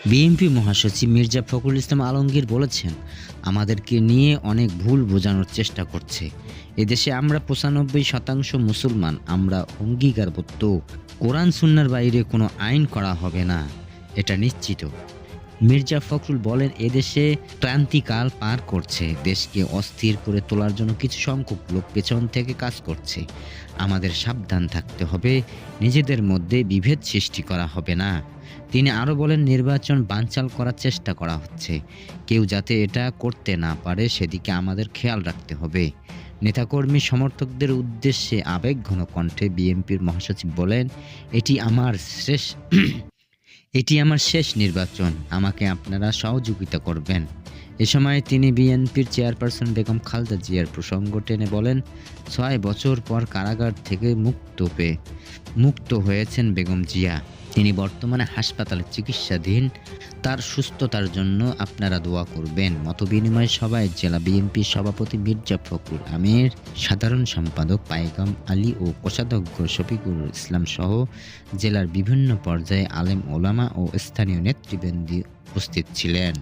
BNP মহাসচিব মির্জা ফখরুল ইসলাম আলমগীর বলেছেন, আমাদেরকে নিয়ে অনেক ভুল বোঝানোর চেষ্টা করছে। এদেশে আমরা ৯৫% মুসলমান, আমরা অঙ্গীকারবদ্ধ। কোরআন সুন্নাহর বাইরে কোনো আইন করা হবে না, এটা নিশ্চিত। মির্জা ফখরুল বলেন, এদেশে ক্রান্তিকাল পার করছে। দেশকে অস্থির করে তোলার জন্য কিছু সংখ্যক লোক পেছন থেকে কাজ করছে। আমাদের সাবধান থাকতে হবে, নিজেদের মধ্যে বিভেদ সৃষ্টি করা হবে না। তিনি আরও বলেন, নির্বাচন বানচাল করার চেষ্টা করা হচ্ছে। কেউ যাতে এটা করতে না পারে সেদিকে আমাদের খেয়াল রাখতে হবে। নেতাকর্মী সমর্থকদের উদ্দেশ্যে আবেগঘন কণ্ঠে বিএনপির মহাসচিব বলেন, এটি আমার শেষ নির্বাচন, আমাকে আপনারা সহযোগিতা করবেন। এ সময় তিনি বিএনপির চেয়ারপারসন বেগম খালেদা জিয়ার প্রসঙ্গ টেনে বলেন, ৬ বছর পর কারাগার থেকে মুক্ত হয়েছেন বেগম জিয়া। তিনি বর্তমানে হাসপাতালে চিকিৎসাধীন। তার সুস্থতার জন্য আপনারা দোয়া করবেন। মতবিনিময় সভায় জেলা বিএনপির সভাপতি মির্জা ফখরুল আমির, সাধারণ সম্পাদক পাইগাম আলী ও কোষাধ্যক্ষ শফিকুল ইসলাম সহ জেলার বিভিন্ন পর্যায়ে আলেম ওলামা ও স্থানীয় নেতৃবৃন্দ উপস্থিত ছিলেন।